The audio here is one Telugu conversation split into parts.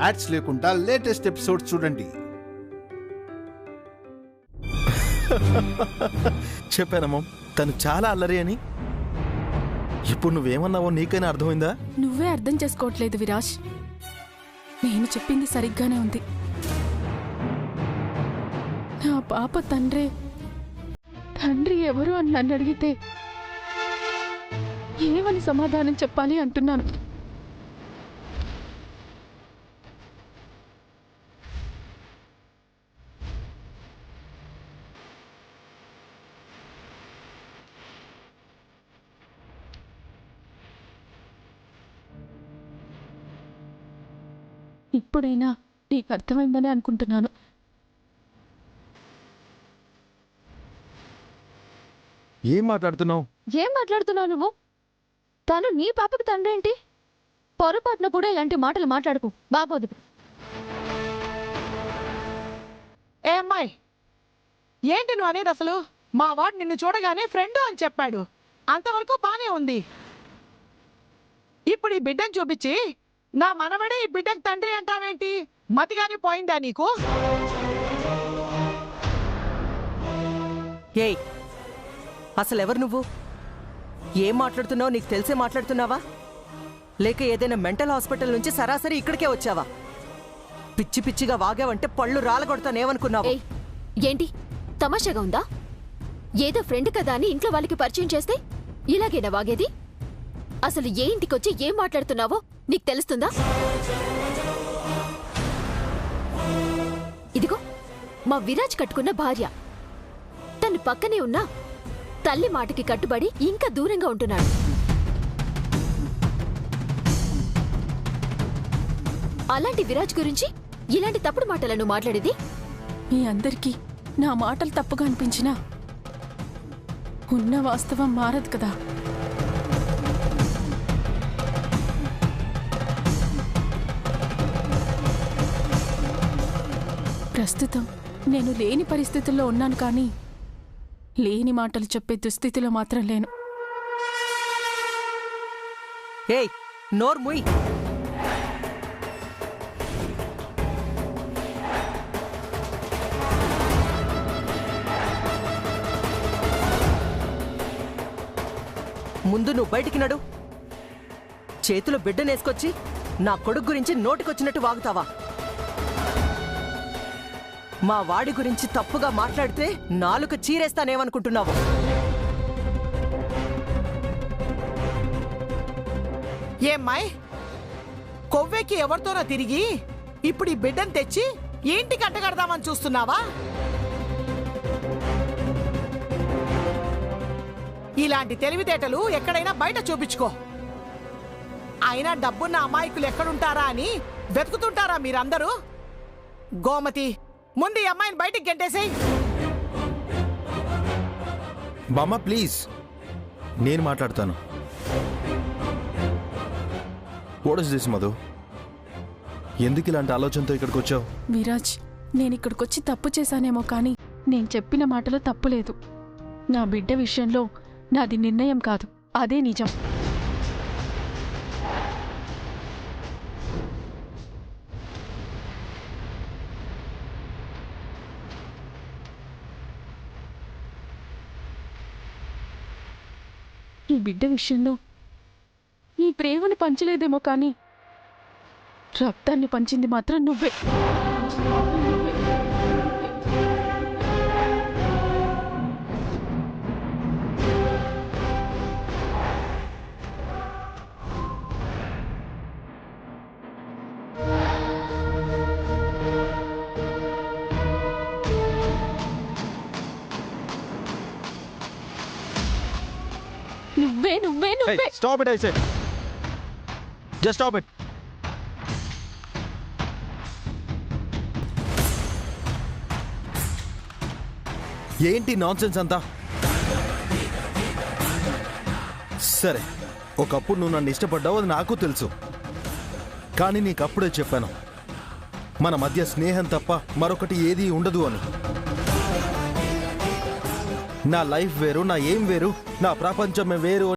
యాడ్స్ లేకుండా లేటెస్ట్ ఎపిసోడ్స్ చూడండి. చెప్పానమ్మా తను చాలా అల్లరి అని. ఇప్పుడు నువ్వేమన్నావో నీకైనా అర్థమైందా? నువ్వే అర్థం చేసుకోవట్లేదు విరాజ్. నేను చెప్పింది సరిగ్గానే ఉంది. నా పాప తండ్రి ఎవరు అని నన్ను అడిగితే ఏమని సమాధానం చెప్పాలి అంటున్నాను. ఇప్పుడైనా నీకు అర్థమైందని అనుకుంటున్నాను. ఏం మాట్లాడుతున్నావు నువ్వు? తను నీ పాపకి తండ్రి ఏంటి? పొరపాటున కూడా ఇలాంటి మాటలు మాట్లాడుకు, బాగోదు. ఏ అమ్మాయి, ఏంటి నువ్వు అనేది అసలు? మా వాడు నిన్ను చూడగానే ఫ్రెండ్ అని చెప్పాడు, అంతవరకు బానే ఉంది. ఇప్పుడు ఈ బిడ్డను చూపించి నా మనవడే ఈ బిడ్డకు తండ్రి అంటావేంటి? మతిగానే పోయిందా నీకు? ఏయ్, అసలెవరు నువ్వు? ఏం మాట్లాడుతున్నావు? నీకు తెలిసే మాట్లాడుతున్నావా, లేక ఏదైనా మెంటల్ హాస్పిటల్ నుంచి సరాసరి ఇక్కడికే వచ్చావా? పిచ్చి పిచ్చిగా వాగావంటే పళ్ళు రాలగొడతానేమనుకున్నావు? ఏంటి తమాషాగా ఉందా? ఏదో ఫ్రెండ్ కదా అని ఇంట్లో వాళ్ళకి పరిచయం చేస్తే ఇలాగేనా వాగేది? అసలు ఏ ఇంటికొచ్చి ఏం మాట్లాడుతున్నావో నీకు తెలుస్తుందా? ఇదిగో మా విరాజ్ కట్టుకున్న భార్య, తను పక్కనే ఉన్నా తల్లి మాటకి కట్టుబడి ఇంకా దూరంగా ఉంటున్నాడు. అలాంటి విరాజ్ గురించి ఇలాంటి తప్పుడు మాటలను మాట్లాడేది? మీ అందరికీ నా మాటలు తప్పుగా అనిపించినా ఉన్న వాస్తవం మారదు కదా. ప్రస్తుతం నేను లేని పరిస్థితుల్లో ఉన్నాను, కానీ లేని మాటలు చెప్పే దుస్థితిలో మాత్రం లేను. ఏయ్, నోర్ ముయ్. ముందు నువ్వు బయటికి నడు. చేతిలో బిడ్డనేసుకొచ్చి నా కొడుకు గురించి నోటికొచ్చినట్టు వాగుతావా? మా వాడి గురించి తప్పుగా మాట్లాడితే నాలుక చీరేస్తానేమనుకుంటున్నావు? ఏమ్మాయ్, కొవ్వెక్కి ఎవరితోనో తిరిగి ఇప్పుడు ఈ బిడ్డను తెచ్చి ఏంటి కట్టగడదామని చూస్తున్నావా? ఇలాంటి తెలివితేటలు ఎక్కడైనా బయట చూపించుకో. అయినా డబ్బున్న అమాయకులు ఎక్కడుంటారా అని వెతుకుతుంటారా మీరందరూ? గోమతి, ముందు ఈ అమ్మాయిని బయటికి గెంటేసేయ్. బామ్మ ప్లీజ్, నేను మాట్లాడతాను. What is this Madhu? ఎందుకు ఇలాంటి ఆలోచనతో ఇక్కడికి వచ్చావు? విరాజ్, నేను ఇక్కడికొచ్చి తప్పు చేశానేమో, కానీ నేను చెప్పిన మాటలో తప్పు లేదు. నా బిడ్డ విషయంలో నాది నిర్ణయం కాదు, అదే నిజం. ఈ బిడ్డ విషయంలో ఈ ప్రేమను పంచలేదేమో, కానీ రక్తాన్ని పంచింది మాత్రం నువ్వే. నువ్వే నువ్వే నువ్వే. Stop it, I said. Just stop it. ఏంటి నాన్సెన్స్ అంతా? సరే, ఒకప్పుడు నువ్వు నన్ను ఇష్టపడ్డావు, అది నాకు తెలుసు. కానీ నీకప్పుడే చెప్పాను, మన మధ్య స్నేహం తప్ప మరొకటి ఏదీ ఉండదు అని. నా లైఫ్ వేరు, నా ఏం వేరు, నా ప్రపంచమే వేరు.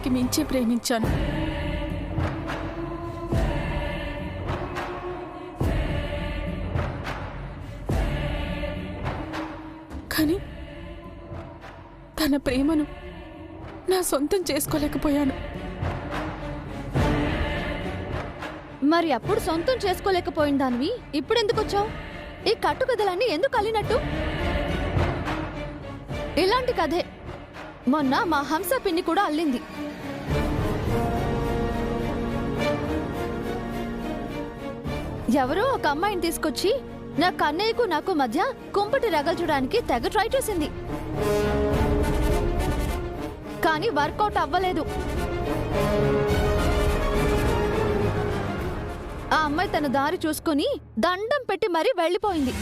ప్రాణానికి మించి ప్రేమించాను. కానీ తన ప్రేమను నా సొంతం చేసుకోలేకపోయాను. మరి అప్పుడు సొంతం చేసుకోలేకపోయిన దానివి ఇప్పుడెందుకు వచ్చావు? ఈ కట్టుకథలన్నీ ఎందుకు అల్లినట్టు? ఇలాంటి కథే మొన్న మా హంస పిన్ని కూడా అల్లింది. ఎవరో ఒక అమ్మాయిని తీసుకొచ్చి నా కన్నయ్యకు నాకు మధ్య కుంపటి రగల్చడానికి తెగ ట్రై చేసింది. కానీ వర్కౌట్ అవ్వలేదు. ఆ అమ్మాయి తన దారి చూసుకుని దండం పెట్టి మరీ వెళ్ళిపోయింది.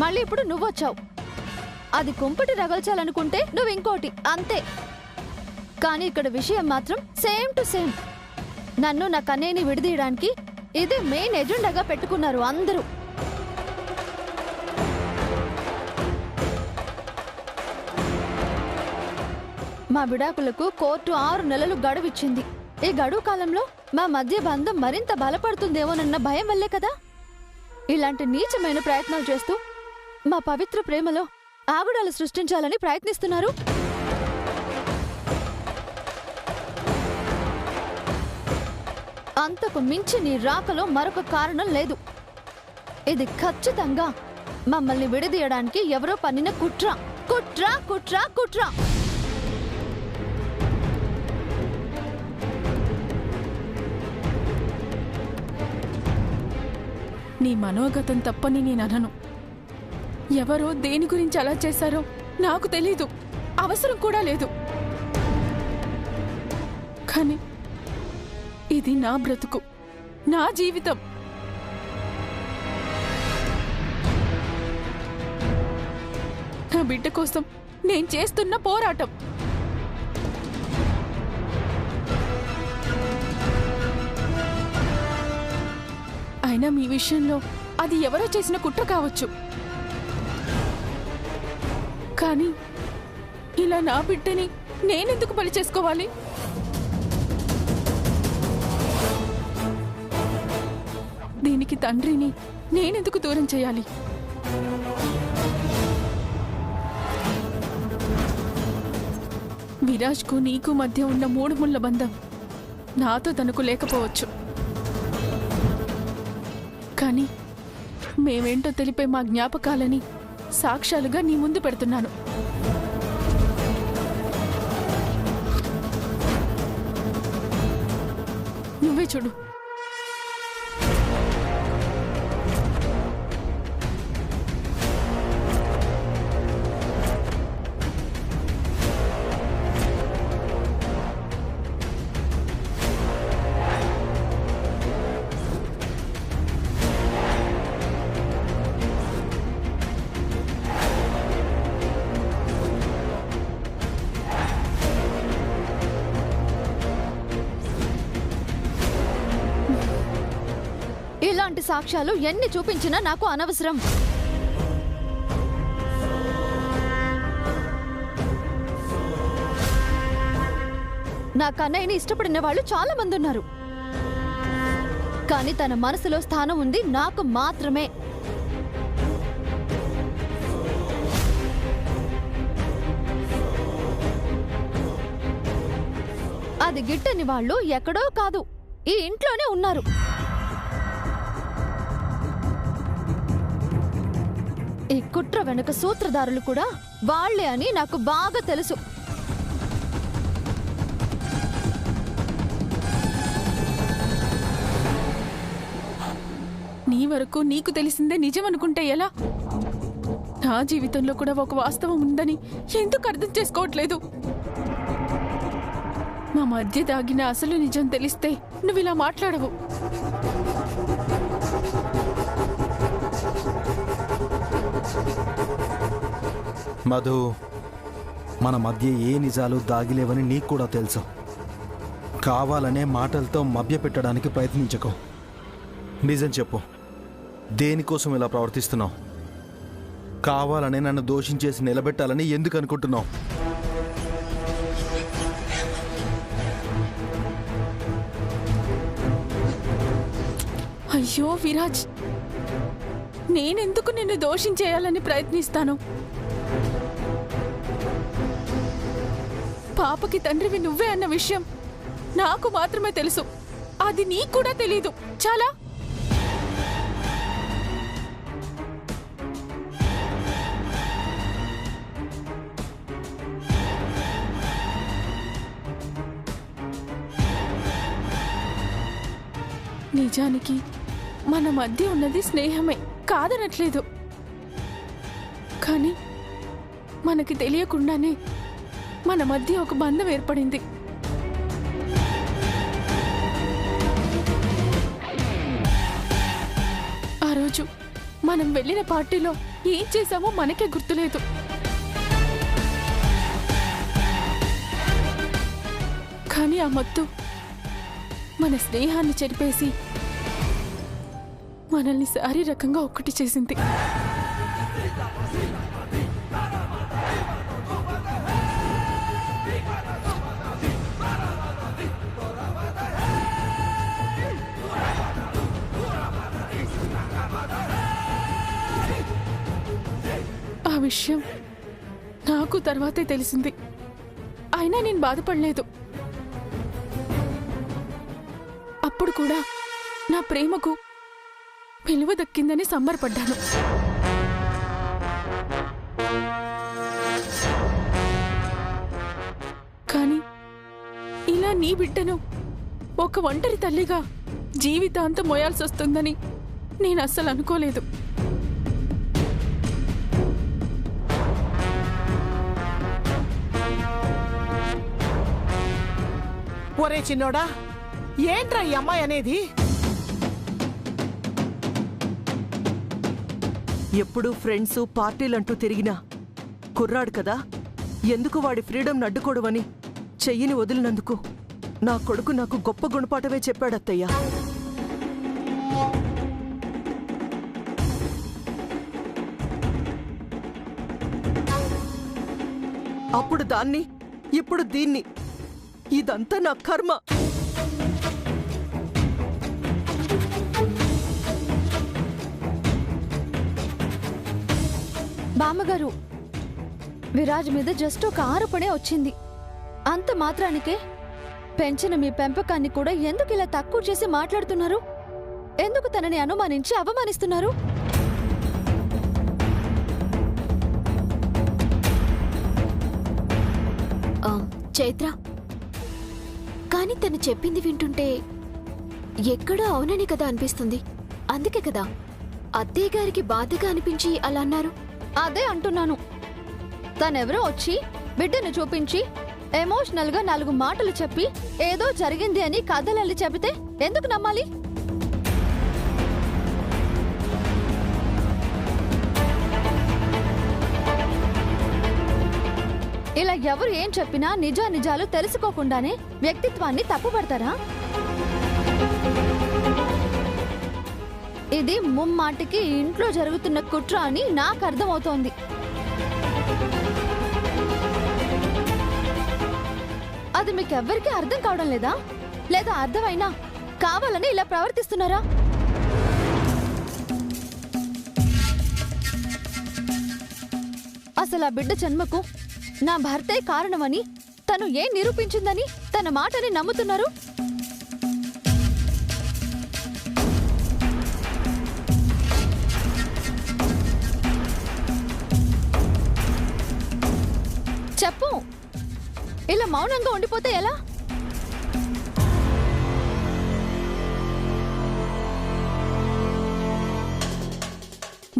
మళ్ళీ ఇప్పుడు నువ్వొచ్చావు. అది కుంపటి రగల్చాలనుకుంటే నువ్వు ఇంకోటి, అంతే. కానీ ఇక్కడ విషయం మాత్రం సేమ్ టు సేమ్. నన్ను నా కన్నయ్యని విడదీయడానికి ఇదే మెయిన్ ఎజెండాగా పెట్టుకున్నారు అందరూ. మా విడాకులకు కోర్టు 6 నెలలు గడువిచ్చింది. ఈ గడువు కాలంలో మా మధ్య బంధం మరింత బలపడుతుందేమోనన్న భయం వల్లే కదా ఇలాంటి నీచమైన ప్రయత్నాలు చేస్తూ మా పవిత్ర ప్రేమలో ఆగుడాలు సృష్టించాలని ప్రయత్నిస్తున్నారు. అంతకు మించి నీ రాకలో మరొక కారణం లేదు. ఇది ఖచ్చితంగా మమ్మల్ని విడదీయడానికి ఎవరో పన్నిన కుట్ర కుట్ర కుట్ర కుట్ర. నీ మనోగతం తప్పని నేననను. ఎవరో దేని గురించి అలా చేశారో నాకు తెలీదు, అవసరం కూడా లేదు. కానీ ఇది నా బ్రతుకు, నా జీవితం. నా బిడ్డ కోసం నేను చేస్తున్న పోరాటం. అయినా మీ విషయంలో అది ఎవరో చేసిన కుట్ర కావచ్చు. కానీ ఇలా నా బిడ్డని నేనెందుకు బలి చేసుకోవాలి? దీనికి తండ్రిని నేనెందుకు దూరం చేయాలి? విరాజ్కు నీకు మధ్య ఉన్న 3 ముళ్ళ బంధం నాతో తనకు లేకపోవచ్చు. కానీ మేమేంటో తెలిపే మా జ్ఞాపకాలని సాక్ష్యాలుగా నీ ముందు పెడుతున్నాను. నువ్వే చూడు. ఇలాంటి సాక్ష్యాలు ఎన్ని చూపించినా నాకు అనవసరం. నా కన్నయ్యని ఇష్టపడిన వాళ్ళు చాలా మంది ఉన్నారు. కానీ తన మనసులో స్థానం ఉంది నాకు మాత్రమే. అది గిట్టని వాళ్ళు ఎక్కడో కాదు, ఈ ఇంట్లోనే ఉన్నారు. ఈ కుట్ర వెనుక సూత్రధారులు కూడా వాళ్లే అని నాకు బాగా తెలుసు. నీ వరకు నీకు తెలిసిందే నిజం అనుకుంటే ఎలా? నా జీవితంలో కూడా ఒక వాస్తవం ఉందని ఎందుకు అర్థం చేసుకోవట్లేదు? మా మధ్య దాగిన అసలు నిజం తెలిస్తే నువ్వు ఇలా మాట్లాడవు. మధు, మన మధ్య ఏ నిజాలు దాగిలేవని నీకు కూడా తెలుసు. కావాలనే మాటలతో మభ్యపెట్టడానికి ప్రయత్నించకు. నిజం చెప్పు, దేనికోసం ఇలా ప్రవర్తిస్తున్నావు? కావాలనే నన్ను దోషించేసి నిలబెట్టాలని ఎందుకు అనుకుంటున్నావు? అయ్యో విరాజ్, నేనెందుకు నిన్ను దోషించేయాలని ప్రయత్నిస్తాను? పాపకి తండ్రివి నువ్వే అన్న విషయం నాకు మాత్రమే తెలుసు. అది నీకు కూడా తెలీదు. చాలా నిజానికి మన మధ్య ఉన్నది స్నేహమే, కాదనట్లేదు. కానీ మనకి తెలియకుండానే మన మధ్య ఒక బంధం ఏర్పడింది. ఆ రోజు మనం వెళ్ళిన పార్టీలో ఏం చేశామో మనకే గుర్తులేదు. కానీ ఆ మత్తు మన స్నేహాన్ని చెరిపేసి మనల్ని శారీరకంగా ఒక్కటి చేసింది. ఆ విషయం నాకు తర్వాతే తెలిసింది. అయినా నేను బాధపడలేదు. అప్పుడు కూడా నా ప్రేమకు విలువ దక్కిందని సంబరపడ్డాను. కానీ ఇలా నీ బిడ్డను ఒక ఒంటరి తల్లిగా జీవితాంతం మోయాల్సి వస్తుందని నేను అస్సలు అనుకోలేదు. ఒరే చిన్నోడా, ఏంట్రా ఈ అమ్మాయి అనేది? ఎప్పుడూ ఫ్రెండ్స్ పార్టీలంటూ తిరిగినా కుర్రాడు కదా, ఎందుకు వాడి ఫ్రీడమ్ అడ్డుకోవడమని చెయ్యిని వదిలినందుకు నా కొడుకు నాకు గొప్ప గుణపాఠమే చెప్పాడత్తయ్యా. అప్పుడు దాన్ని, ఇప్పుడు దీన్ని. ఇదంతా నా కర్మ. బామ్మగారు, విరాజ్ మీద జస్ట్ ఒక ఆరోపణే వచ్చింది. అంత మాత్రానికే పెంచిన మీ పెంపకాన్ని కూడా ఎందుకు ఇలా తక్కువ చేసి మాట్లాడుతున్నారు? ఎందుకు తనని అనుమానించి అవమానిస్తున్నారు? చైత్ర, కానీ తను చెప్పింది వింటుంటే ఎక్కడో అవునని కదా అనిపిస్తుంది. అందుకే కదా అత్తయ్య గారికి బాధగా అనిపించి అలా అన్నారు. అదే అంటున్నాను. తనెవరో వచ్చి బిడ్డను చూపించి ఎమోషనల్ గా 4 మాటలు చెప్పి ఏదో జరిగింది అని కథలల్లి చెబితే ఎందుకు నమ్మాలి? ఇలా ఎవరు ఏం చెప్పినా నిజాలు తెలుసుకోకుండానే వ్యక్తిత్వాన్ని తప్పుపడతారా? ఇది ముమ్మాటికి ఇంట్లో జరుగుతున్న కుట్ర అని నాకు అర్థమవుతోంది. అది మీకెవ్వరికీ అర్థం కావడం లేదా? లేదా అర్థమైనా కావాలని ఇలా ప్రవర్తిస్తున్నారా? అసలు ఆ బిడ్డ జన్మకు నా భర్తే కారణమని తను ఏం నిరూపించిందని తన మాటని నమ్ముతున్నారు? చెప్పు. ఇలా మౌనంగా ఉండిపోతే ఎలా?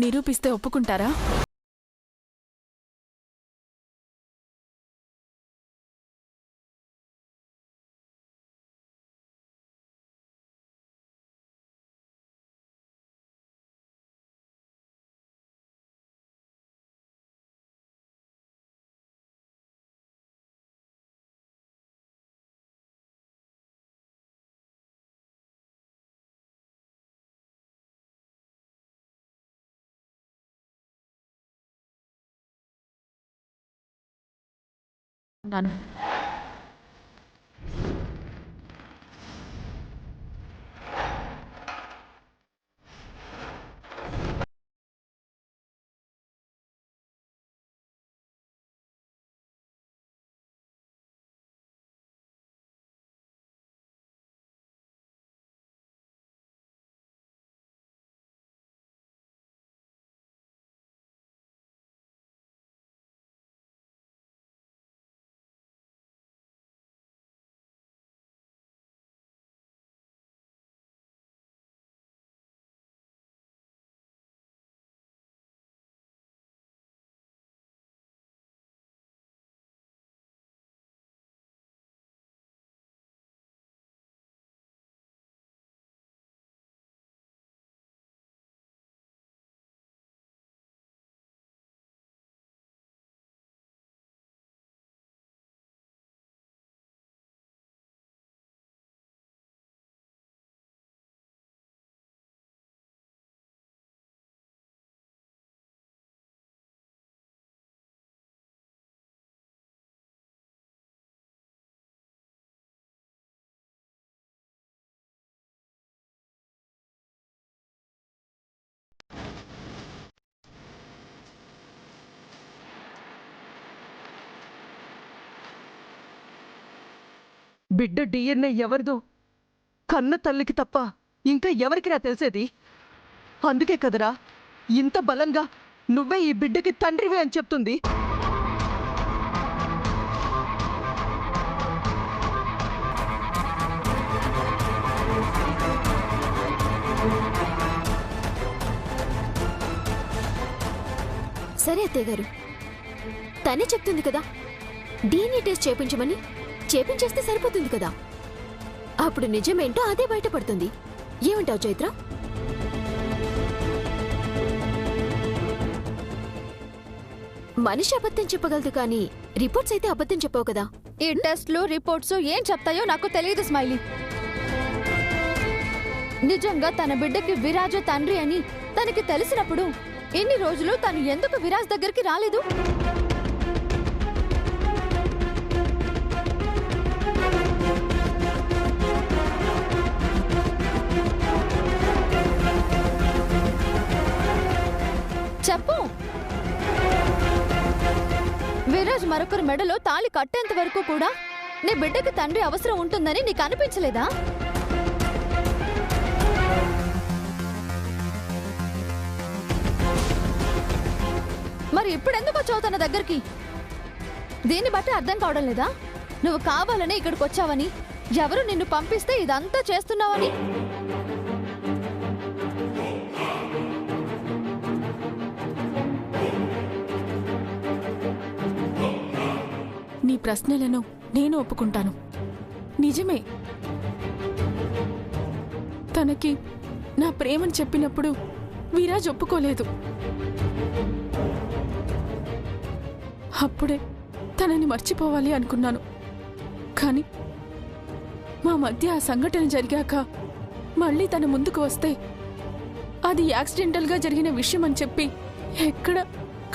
నిరూపిస్తే ఒప్పుకుంటారా? నాను బిడ్డ డిఎన్ఏ ఎవరిదో కన్న తల్లికి తప్ప ఇంకా ఎవరికిరా తెలిసేది? అందుకే కదరా ఇంత బలంగా నువ్వే ఈ బిడ్డకి తండ్రివే అని చెప్తుంది. సరే అత్తయ్య గారు, తనే చెప్తుంది కదా డిఎన్ఏ టెస్ట్ చేపించమని. చేపించేస్తే సరిపోతుంది కదా. అప్పుడు నిజమేంటో అదే బయటపడుతుంది. ఏమంటావు చైత్ర? మనిషి అబద్ధం చెప్పగలదు కానీ రిపోర్ట్స్ అయితే అబద్ధం చెప్పావు కదా. ఈ టెస్ట్లు రిపోర్ట్స్ ఏం చెప్తాయో నాకు తెలియదు స్మైలీ. నిజంగా తన బిడ్డకి విరాజు తండ్రి అని తనకి తెలిసినప్పుడు ఇన్ని రోజులు తను ఎందుకు విరాజ్ దగ్గరికి రాలేదు? చెప్పు. విరాజ్ మరొకరి మెడలో తాళి కట్టేంత వరకు కూడా నీ బిడ్డకి తండ్రి అవసరం ఉంటుందని నీకు అనిపించలేదా? మరి ఇప్పుడెందుకు వచ్చావు తన దగ్గరికి? దీన్ని బట్టి అర్థం కావడం లేదా? నువ్వు కావాలని ఇక్కడికి వచ్చావని, ఎవరు నిన్ను పంపిస్తే ఇదంతా చేస్తున్నావని. నీ ప్రశ్నలను నేను ఒప్పుకుంటాను. నిజమే, తనకి నా ప్రేమను చెప్పినప్పుడు విరాజ్ ఒప్పుకోలేదు. అప్పుడే తనని మర్చిపోవాలి అనుకున్నాను. కానీ మా మధ్య ఆ సంఘటన జరిగాక మళ్ళీ తన ముందుకు వస్తే అది యాక్సిడెంటల్గా జరిగిన విషయం అని చెప్పి ఎక్కడ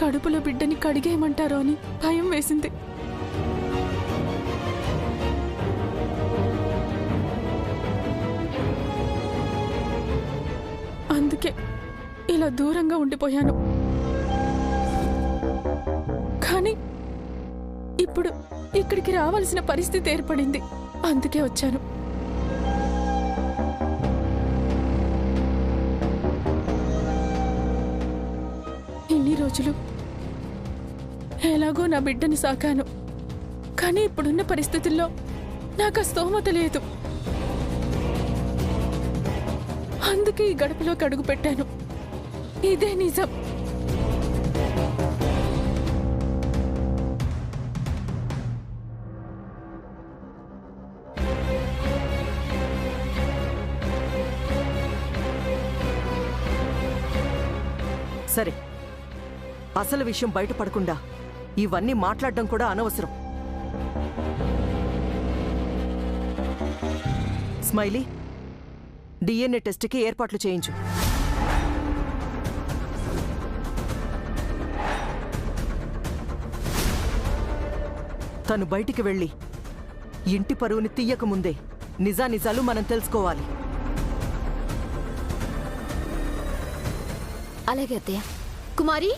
కడుపులో బిడ్డని కడిగేయమంటారో అని భయం వేసింది. అందుకే ఇలా దూరంగా ఉండిపోయాను. కానీ ఇప్పుడు ఇక్కడికి రావాల్సిన పరిస్థితి ఏర్పడింది. అందుకే వచ్చాను. ఇన్ని రోజులు ఎలాగో నా బిడ్డని సాకాను. కానీ ఇప్పుడున్న పరిస్థితుల్లో నాకు ఆ స్తోమత లేదు. అందుకే ఈ గడపలోకి అడుగు పెట్టాను. ఇదే నిజం. సరే, అసలు విషయం బయటపడకుండా ఇవన్నీ మాట్లాడడం కూడా అనవసరం. స్మైలీ, డిఎన్ఏ టెస్ట్కి ఏర్పాట్లు చేయించు. తను బయటికి వెళ్ళి ఇంటి పరువుని తీయకముందే నిజానిజాలు మనం తెలుసుకోవాలి. అలాగే అత్తయ్య. కుమారి,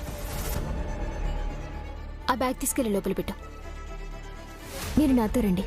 ఆ బ్యాగ్ తీసుకెళ్లి లోపల పెట్టు. మీరు నాతో రండి.